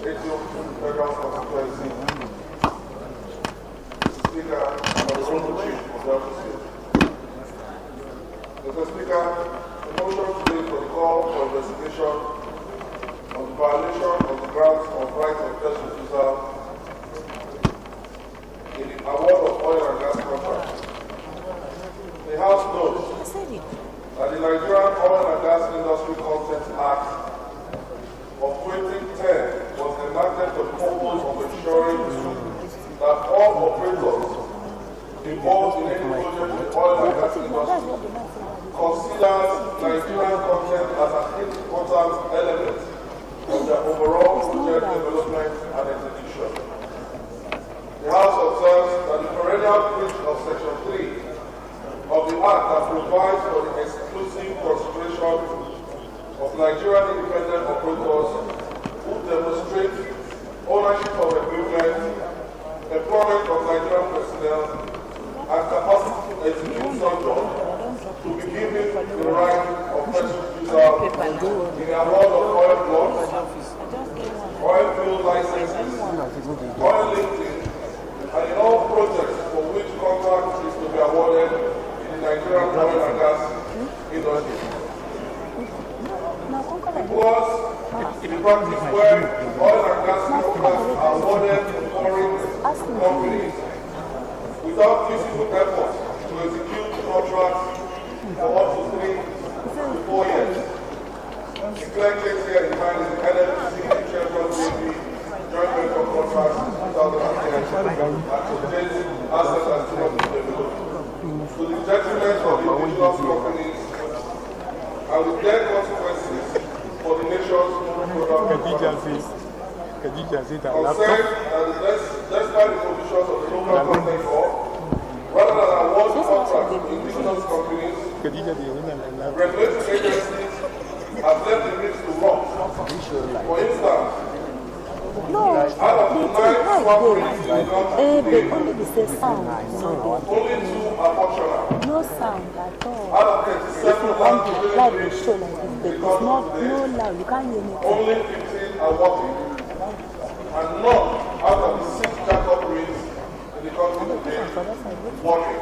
Federal Constituency. Speaker, Honorable Chief of Delta State. Mr. Speaker, the motion today for the call for investigation on the violation of the grounds of right of first refusal in the award of oil and gas contracts. The House notes that the Nigerian Oil and Gas Industry Consent Act of 2010 was enacted for the purpose of ensuring that all operators involved in any project in the oil and gas industry consider Nigerian content as an important element of their overall project development and execution. The House observes that the perennial breach of Section 3 of the Act that provides for the exclusive consideration of Nigerian independent operators who demonstrate ownership of equipment, employment of Nigerian personnel, and capacity to execute some jobs to be given the right of first refusal in the award of oil blocks, oil field licenses, oil lifting, and in all projects for which contract is to be awarded in the Nigerian oil and gas industry. Because the practice where oil and gas contracts are awarded to foreign companies without feasible efforts to execute contracts for up to 3 to 4 years. The clear case here in mind is the NFTC Champions Navy joint venture contract in 2010 and today's assets and still not been developed. To the detriment of the indigenous companies and with their consequences for the nation's product. Concerned that despite the provisions of the local content law, rather than award contracts to indigenous companies, regulatory agencies have left the risk to rot. For instance, out of the 9 swamp rings in the country, only 2 are functional. No sound at all. Out of 37 land deliveries show like this, but it's not no loud. You can't hear me. Only 15 are working, and none out of the 6 jack-up rings in the country today is working.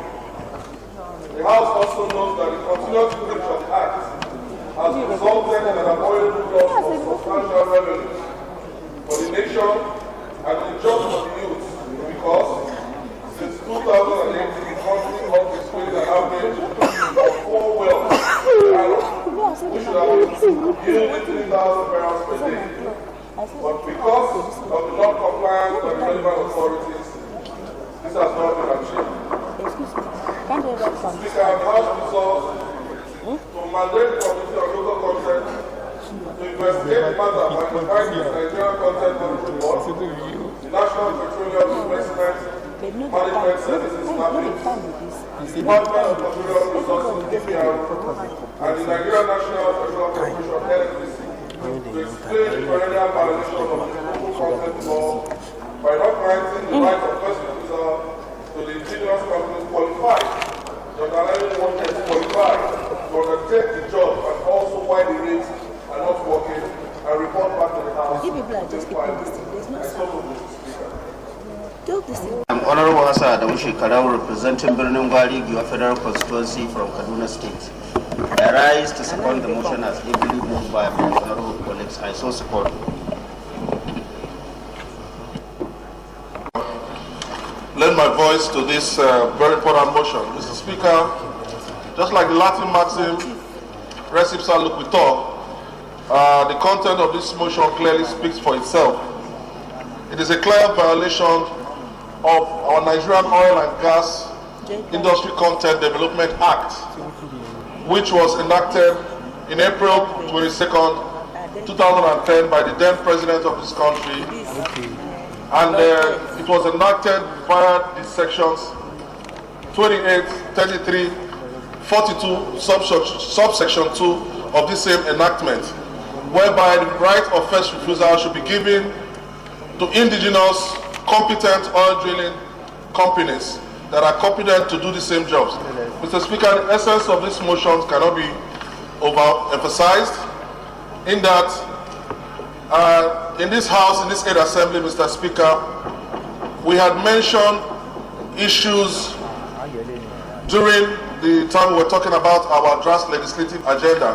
The House also knows that the continuous breach of the Act has resulted in an avoidable loss of substantial revenue for the nation and the job for the youth, because since 2008, the country has displayed an average of 4 wells per annum, which should have yielded 3,000 barrels per day. But because of the non-compliance of the relevant authorities, this has not been achieved. Speaker, the House resolves to mandate the Committee on Local Content to investigate the matter and provide the Nigerian Content Management Board, the National Petroleum Investment Management Services NAPIT, the Department of Petroleum Resources DPR, and the Nigerian National Petroleum Corporation NFDC to explain the perennial violation of the local content law by not granting the right of first refusal to the indigenous companies qualified, that are only wanted to qualify to undertake the job, and also why the rates are not working, and report back to the House. You people are just keeping this thing. There's no sound. I'm Honorable Hassan Adamushi Karau, representing Birnin Gwari, Giwa Federal Constituency from Kaduna State. I rise to support the motion as ably moved by my honorable colleagues. I so support. Lend my voice to this very important motion. Mr. Speaker, just like the Latin maxim, res ipsa loquitur, the content of this motion clearly speaks for itself. It is a clear violation of our Nigerian Oil and Gas Industry Content Development Act, which was enacted in April 22nd, 2010 by the then President of this country. And it was enacted via the sections 28, 33, 42, subsection 2 of this same enactment, whereby the right of first refusal should be given to indigenous competent oil drilling companies that are competent to do the same jobs. Mr. Speaker, the essence of this motion cannot be overemphasized in that in this House, in this Aid Assembly, Mr. Speaker, we had mentioned issues during the time we were talking about our draft legislative agenda,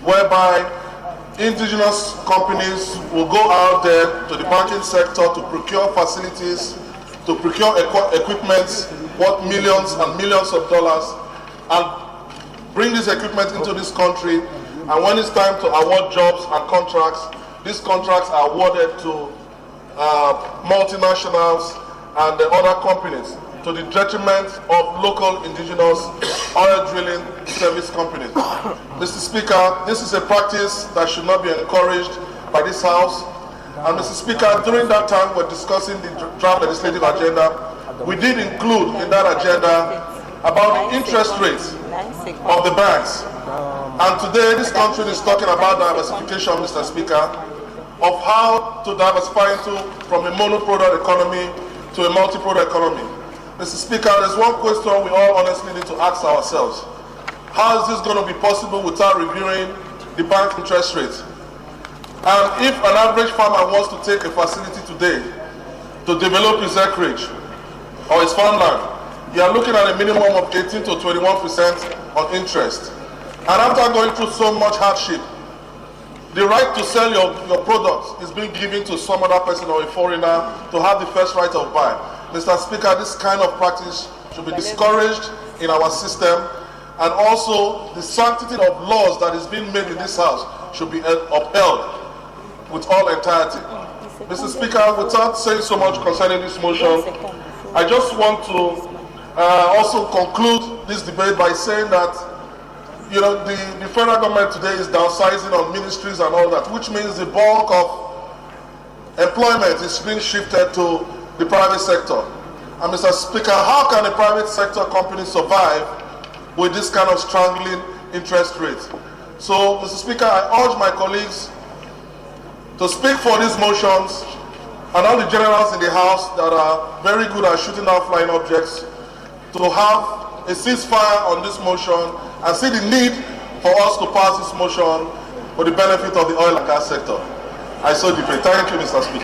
whereby indigenous companies will go out there to the banking sector to procure facilities, to procure equipment worth millions and millions of dollars, and bring this equipment into this country. And when it's time to award jobs and contracts, these contracts are awarded to multinationals and the other companies, to the detriment of local indigenous oil drilling service companies. Mr. Speaker, this is a practice that should not be encouraged by this House. And Mr. Speaker, during that time we're discussing the draft legislative agenda, we did include in that agenda about the interest rates of the banks. And today this country is talking about diversification, Mr. Speaker, of how to diversify from a mono-product economy to a multi-product economy. Mr. Speaker, there's one question we all honestly need to ask ourselves. How is this going to be possible without reviewing the bank interest rates? And if an average farmer wants to take a facility today to develop his acreage or his farmland, you are looking at a minimum of 18 to 21% on interest. And after going through so much hardship, the right to sell your products is being given to some other person or a foreigner to have the first right of buy. Mr. Speaker, this kind of practice should be discouraged in our system, and also the sanctity of laws that is being made in this House should be upheld with all entirety. Mr. Speaker, without saying so much concerning this motion, I just want to also conclude this debate by saying that the federal government today is downsizing on ministries and all that, which means the bulk of employment is being shifted to the private sector. And Mr. Speaker, how can a private sector company survive with this kind of strangling interest rate? So, Mr. Speaker, I urge my colleagues to speak for these motions, and all the generals in the House that are very good at shooting down flying objects, to have a ceasefire on this motion and see the need for us to pass this motion for the benefit of the oil and gas sector. I so deeply thank you, Mr. Speaker.